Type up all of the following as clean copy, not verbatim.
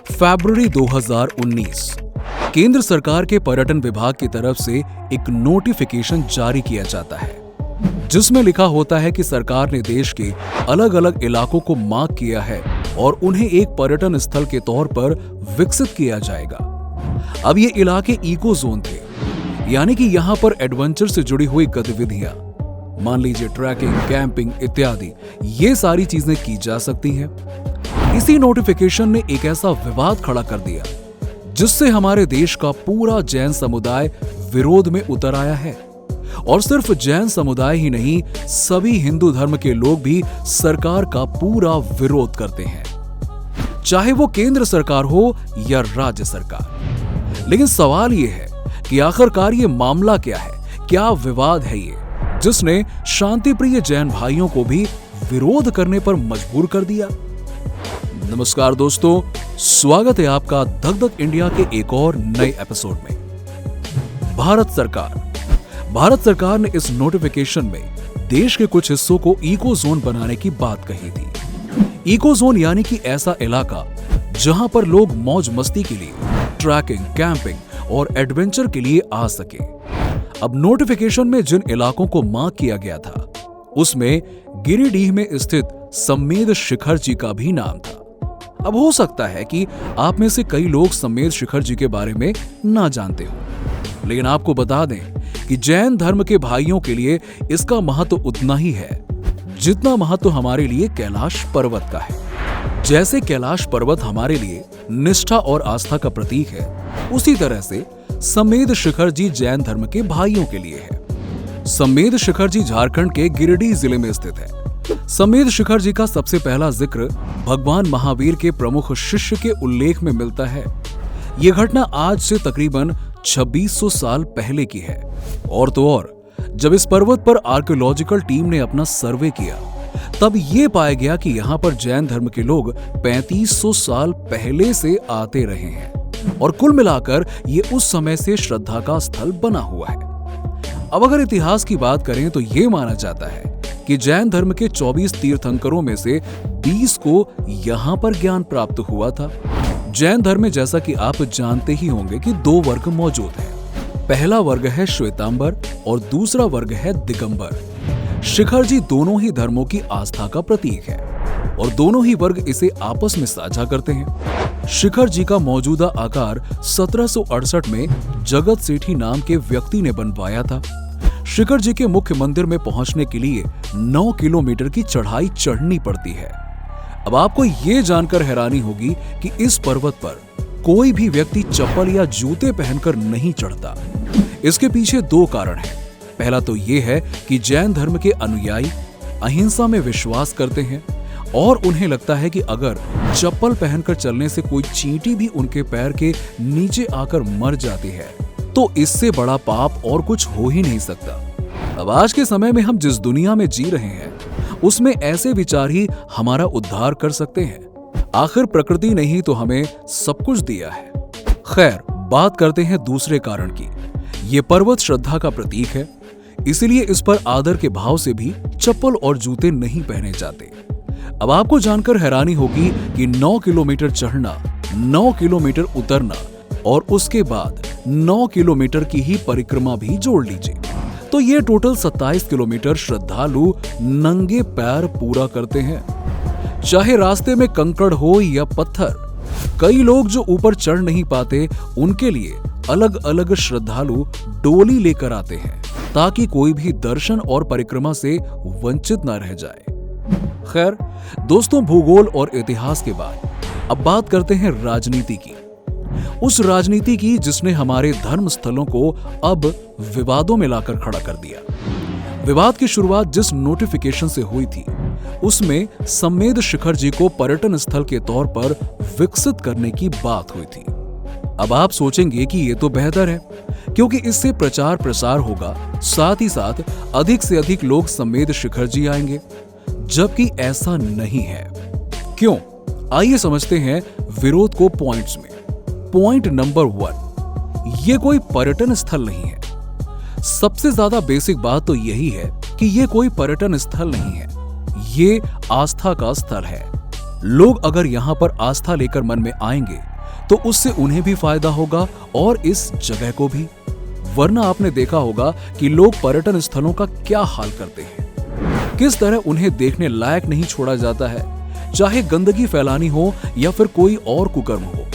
फरवरी 2019 केंद्र सरकार के पर्यटन विभाग की तरफ से एक नोटिफिकेशन जारी किया जाता है जिसमें लिखा होता है कि सरकार ने देश के अलग अलग इलाकों को मार्क किया है और उन्हें एक पर्यटन स्थल के तौर पर विकसित किया जाएगा। अब ये इलाके इको जोन थे, यानी कि यहाँ पर एडवेंचर से जुड़ी हुई गतिविधियां, मान लीजिए ट्रैकिंग, कैंपिंग इत्यादि, ये सारी चीजें की जा सकती हैं। इसी नोटिफिकेशन ने एक ऐसा विवाद खड़ा कर दिया जिससे हमारे देश का पूरा जैन समुदाय विरोध में उतर आया है। और सिर्फ जैन समुदाय ही नहीं, सभी हिंदू धर्म के लोग भी सरकार का पूरा विरोध करते हैं, चाहे वो केंद्र सरकार हो या राज्य सरकार। लेकिन सवाल ये है कि आखिरकार ये मामला क्या है, क्या विवाद है ये जिसने शांतिप्रिय जैन भाइयों को भी विरोध करने पर मजबूर कर दिया। नमस्कार दोस्तों, स्वागत है आपका धक धक इंडिया के एक और नए एपिसोड में। भारत सरकार ने इस नोटिफिकेशन में देश के कुछ हिस्सों को इको जोन बनाने की बात कही थी। इको जोन यानी कि ऐसा इलाका जहां पर लोग मौज मस्ती के लिए, ट्रैकिंग, कैंपिंग और एडवेंचर के लिए आ सके। अब नोटिफिकेशन में जिन इलाकों को मार्क किया गया था उसमें गिरिडीह में स्थित सम्मेद शिखर जी का भी नाम था। अब हो सकता है कि आप में से कई लोग सम्मेद शिखर जी के बारे में ना जानते हो, लेकिन आपको बता दें कि जैन धर्म के भाइयों के लिए इसका महत्व उतना ही है जितना महत्व हमारे लिए कैलाश पर्वत का है। जैसे कैलाश पर्वत हमारे लिए निष्ठा और आस्था का प्रतीक है, उसी तरह से सम्मेद शिखर जी जैन धर्म के भाइयों के लिए है। सम्मेद शिखर जी झारखंड के गिरिडीह जिले में स्थित है। सम्मेद शिखर जी का सबसे पहला जिक्र भगवान महावीर के प्रमुख शिष्य के उल्लेख में मिलता है। यह घटना आज से तकरीबन 2600 साल पहले की है। और तो और जब इस पर्वत पर आर्कियोलॉजिकल टीम ने अपना सर्वे किया तब यह पाया गया कि यहाँ पर जैन धर्म के लोग 3500 साल पहले से आते रहे हैं और कुल मिलाकर ये उस समय से श्रद्धा का स्थल बना हुआ है। अब अगर इतिहास की बात करें तो ये माना जाता है कि जैन धर्म के 24 तीर्थंकरों में से 20 को यहाँ पर ज्ञान प्राप्त हुआ था। जैन धर्म में जैसा कि आप जानते ही होंगे कि 2 वर्ग मौजूद हैं। पहला वर्ग है श्वेतांबर और दूसरा वर्ग है दिगंबर। शिखर जी दोनों ही धर्मों की आस्था का प्रतीक है और दोनों ही वर्ग इसे आपस में साझा करते हैं। शिखर जी का मौजूदा आकार 1768 में जगत सेठी नाम के व्यक्ति ने बनवाया था। शिखर जी के मुख्य मंदिर में पहुंचने के लिए 9 किलोमीटर की चढ़ाई चढ़नी पड़ती है। अब आपको ये जानकर हैरानी होगी कि इस पर्वत पर कोई भी व्यक्ति चप्पल या जूते पहनकर नहीं चढ़ता। इसके पीछे 2 कारण हैं। पहला तो ये है कि जैन धर्म के अनुयायी अहिंसा में विश्वास करते हैं और उन्हें लगता है कि अगर चप्पल पहनकर चलने से कोई चींटी भी उनके पैर के नीचे आकर मर जाती है तो इससे बड़ा पाप और कुछ हो ही नहीं सकता। अब आज के समय में हम जिस दुनिया में जी रहे हैं उसमें ऐसे विचार ही हमारा उद्धार कर सकते हैं। आखिर प्रकृति ने ही तो हमें सब कुछ दिया है। खैर, बात करते हैं दूसरे कारण की। ये पर्वत श्रद्धा का प्रतीक है, इसीलिए इस पर आदर के भाव से भी चप्पल और जूते नहीं पहने जाते। अब आपको जानकर हैरानी होगी कि 9 किलोमीटर चढ़ना, 9 किलोमीटर उतरना और उसके बाद 9 किलोमीटर की ही परिक्रमा भी जोड़ लीजिए तो ये टोटल 27 किलोमीटर श्रद्धालु नंगे पैर पूरा करते हैं। चाहे रास्ते में कंकड़ हो या पत्थर, कई लोग जो ऊपर चढ़ नहीं पाते उनके लिए अलग अलग श्रद्धालु डोली लेकर आते हैं ताकि कोई भी दर्शन और परिक्रमा से वंचित न रह जाए। खैर दोस्तों, भूगोल और इतिहास के बाद अब बात करते हैं राजनीति की। उस राजनीति की जिसने हमारे धर्म स्थलों को अब विवादों में लाकर खड़ा कर दिया। विवाद की शुरुआत जिस नोटिफिकेशन से हुई थी उसमें सम्मेद शिखर जी को पर्यटन स्थल के तौर पर विकसित करने की बात हुई थी। अब आप सोचेंगे कि ये तो बेहतर है क्योंकि इससे प्रचार प्रसार होगा, साथ ही साथ अधिक से अधिक लोग सम्मेद शिखर जी आएंगे, जबकि ऐसा नहीं है। क्यों? आइए समझते हैं विरोध को पॉइंट्स में। पॉइंट नंबर 1, ये कोई पर्यटन स्थल नहीं है। सबसे ज्यादा बेसिक बात तो यही है कि ये कोई पर्यटन स्थल नहीं है, ये आस्था का स्थल है। लोग अगर यहाँ पर आस्था लेकर मन में आएंगे तो उससे उन्हें भी फायदा होगा और इस जगह को भी। वरना आपने देखा होगा कि लोग पर्यटन स्थलों का क्या हाल करते हैं, किस तरह उन्हें देखने लायक नहीं छोड़ा जाता है, चाहे गंदगी फैलानी हो या फिर कोई और कुकर्म हो।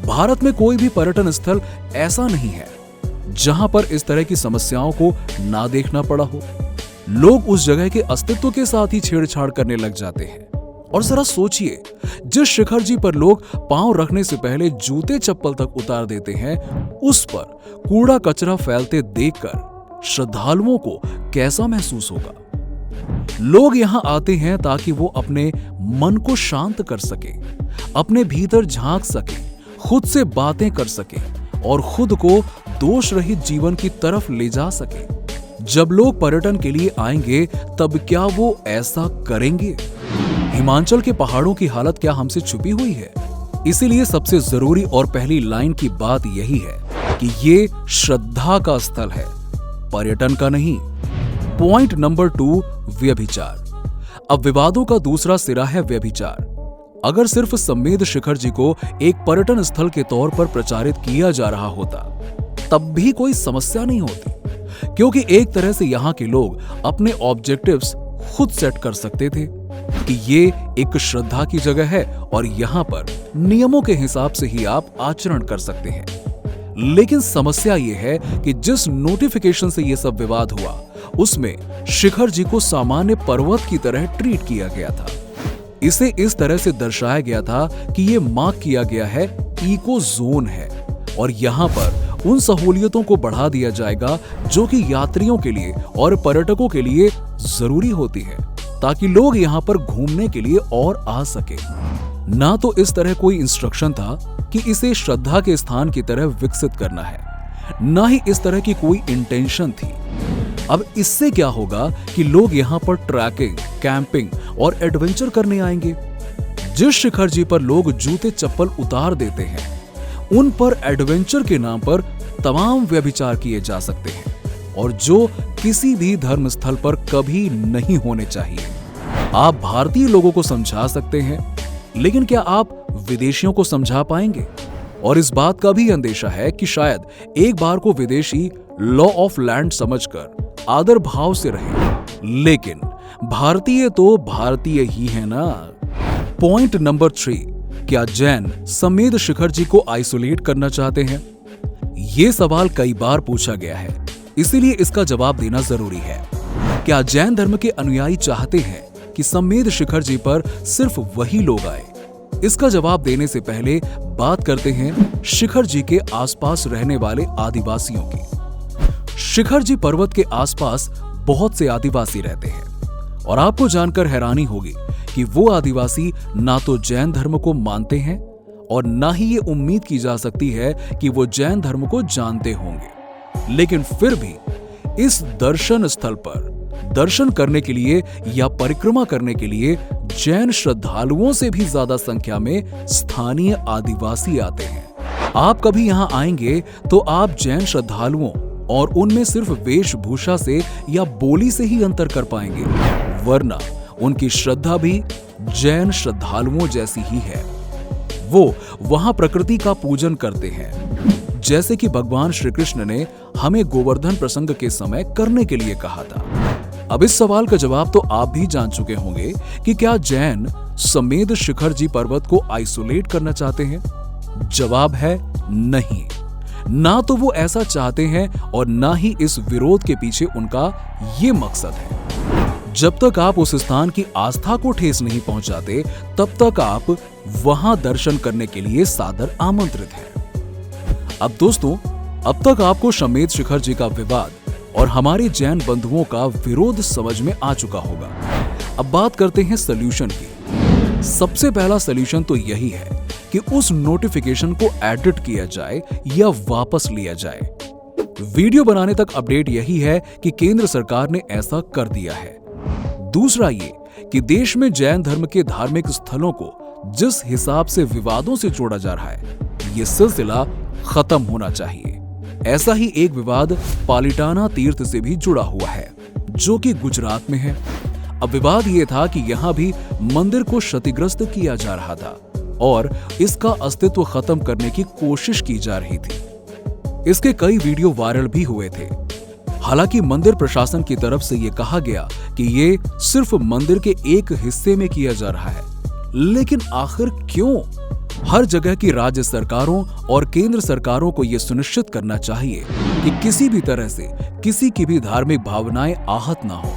भारत में कोई भी पर्यटन स्थल ऐसा नहीं है जहां पर इस तरह की समस्याओं को ना देखना पड़ा हो। लोग उस जगह के अस्तित्व के साथ ही छेड़छाड़ करने लग जाते हैं। और जरा सोचिए, जिस शिखर जी पर लोग पांव रखने से पहले जूते चप्पल तक उतार देते हैं, उस पर कूड़ा कचरा फैलते देखकर श्रद्धालुओं को कैसा महसूस होगा। लोग यहां आते हैं ताकि वो अपने मन को शांत कर सके, अपने भीतर झांक सके, खुद से बातें कर सके और खुद को दोष रहित जीवन की तरफ ले जा सके। जब लोग पर्यटन के लिए आएंगे तब क्या वो ऐसा करेंगे? हिमाचल के पहाड़ों की हालत क्या हमसे छुपी हुई है? इसीलिए सबसे जरूरी और पहली लाइन की बात यही है कि ये श्रद्धा का स्थल है, पर्यटन का नहीं। पॉइंट नंबर 2, व्यभिचार। अब विवादों का दूसरा सिरा है व्यभिचार। अगर सिर्फ समेध शिखर जी को एक पर्यटन स्थल के तौर पर प्रचारित किया जा रहा होता तब भी कोई समस्या नहीं होती, क्योंकि एक तरह से यहाँ के लोग अपने ऑब्जेक्टिव्स खुद सेट कर सकते थे कि ये एक श्रद्धा की जगह है और यहाँ पर नियमों के हिसाब से ही आप आचरण कर सकते हैं। लेकिन समस्या ये है कि जिस नोटिफिकेशन से ये सब विवाद हुआ उसमें शिखर जी को सामान्य पर्वत की तरह ट्रीट किया गया था। इसे इस तरह से दर्शाया गया था कि ये मार्क किया गया है इको जोन है और यहाँ पर उन सहूलियतों को बढ़ा दिया जाएगा जो कि यात्रियों के लिए और पर्यटकों के लिए जरूरी होती है, ताकि लोग यहाँ पर घूमने के लिए और आ सके। ना तो इस तरह कोई इंस्ट्रक्शन था कि इसे श्रद्धा के स्थान की तरह विकसित करना है, ना ही इस तरह की कोई इंटेंशन थी। अब इससे क्या होगा कि लोग यहाँ पर ट्रैकिंग, कैंपिंग और एडवेंचर करने आएंगे। जिस शिखर जी पर लोग जूते चप्पल उतार देते हैं, उन पर एडवेंचर के नाम पर तमाम व्यभिचार किए जा सकते हैं और जो किसी भी धर्म स्थल पर कभी नहीं होने चाहिए। आप भारतीय लोगों को समझा सकते हैं, लेकिन क्या आप विदेशियों को समझा पाएंगे? और इस बात का भी अंदेशा है कि शायद एक बार को विदेशी लॉ ऑफ लैंड समझकर आदर भाव से रहे, लेकिन भारतीय तो भारतीय ही है ना। पॉइंट नंबर 3, क्या जैन समेध शिखर जी को आइसोलेट करना चाहते हैं? यह सवाल कई बार पूछा गया है, इसीलिए इसका जवाब देना जरूरी है। क्या जैन धर्म के अनुयायी चाहते हैं कि समेध शिखर जी पर सिर्फ वही लोग आए? इसका जवाब देने से पहले बात करते हैं शिखर जी के आसपास रहने वाले आदिवासियों की। शिखर जी पर्वत के आसपास बहुत से आदिवासी रहते हैं और आपको जानकर हैरानी होगी कि वो आदिवासी ना तो जैन धर्म को मानते हैं और ना ही ये उम्मीद की जा सकती है कि वो जैन धर्म को जानते होंगे। लेकिन फिर भी इस दर्शन स्थल पर दर्शन करने के लिए या परिक्रमा करने के लिए जैन श्रद्धालुओं से भी ज्यादा संख्या में स्थानीय आदिवासी आते हैं। आप कभी यहां आएंगे तो आप जैन श्रद्धालुओं और उनमें सिर्फ वेशभूषा से या बोली से ही अंतर कर पाएंगे, वरना उनकी श्रद्धा भी जैन श्रद्धालुओं जैसी ही है। वो वहां प्रकृति का पूजन करते हैं, जैसे कि भगवान श्री कृष्ण ने हमें गोवर्धन प्रसंग के समय करने के लिए कहा था। अब इस सवाल का जवाब तो आप भी जान चुके होंगे कि क्या जैन समेध शिखर जी पर्वत को आइसोलेट करना चाहते हैं? जवाब है नहीं। ना तो वो ऐसा चाहते हैं और ना ही इस विरोध के पीछे उनका ये मकसद है। जब तक आप उस स्थान की आस्था को ठेस नहीं पहुंचाते, तब तक आप वहां दर्शन करने के लिए सादर आमंत्रित हैं। अब दोस्तों, अब तक आपको समेध शिखर जी का विवाद और हमारे जैन बंधुओं का विरोध समझ में आ चुका होगा। अब बात करते हैं सॉल्यूशन की। सबसे पहला सॉल्यूशन तो यही है कि उस नोटिफिकेशन को एडिट किया जाए या वापस लिया जाए। वीडियो बनाने तक अपडेट यही है कि केंद्र सरकार ने ऐसा कर दिया है। दूसरा ये कि देश में जैन धर्म के धार्मिक स्थलों को जिस हिसाब से विवादों से जोड़ा जा रहा है, ये सिलसिला खत्म होना चाहिए। ऐसा ही एक विवाद पालिटाना तीर्थ से भी जुड़ा हुआ है, जो कि गुजरात में है। अब विवाद ये था कि यहाँ भी मंदिर को क्षतिग्रस्त किया जा रहा था और इसका अस्तित्व खत्म करने की कोशिश की जा रही थी। इसके कई वीडियो वायरल भी हुए थे। हालांकि मंदिर प्रशासन की तरफ से यह कहा गया कि ये सिर्फ मंदिर के एक हिस्से में किया जा रहा है, लेकिन आखिर क्यों? हर जगह की राज्य सरकारों और केंद्र सरकारों को यह सुनिश्चित करना चाहिए कि किसी भी तरह से किसी की भी धार्मिक भावनाएं आहत ना हो।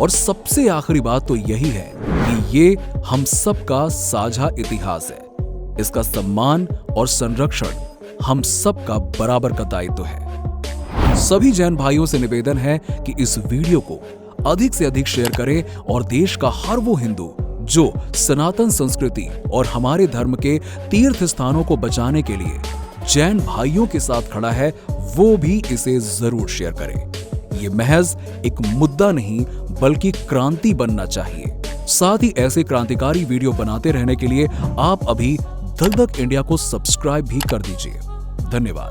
और सबसे आखिरी बात तो यही है कि ये हम सबका साझा इतिहास है। इसका सम्मान और संरक्षण हम सबका बराबर का दायित्व है। सभी जैन भाइयों से निवेदन है कि इस वीडियो को अधिक से अधिक शेयर करें और देश का हर वो हिंदू जो सनातन संस्कृति और हमारे धर्म के तीर्थ स्थानों को बचाने के लिए जैन भाइयों के साथ खड़ा है, वो भी इसे जरूर शेयर करें। ये महज एक मुद्दा नहीं बल्कि क्रांति बनना चाहिए। साथ ही ऐसे क्रांतिकारी वीडियो बनाते रहने के लिए आप अभी धक धक इंडिया को सब्सक्राइब भी कर दीजिए। धन्यवाद।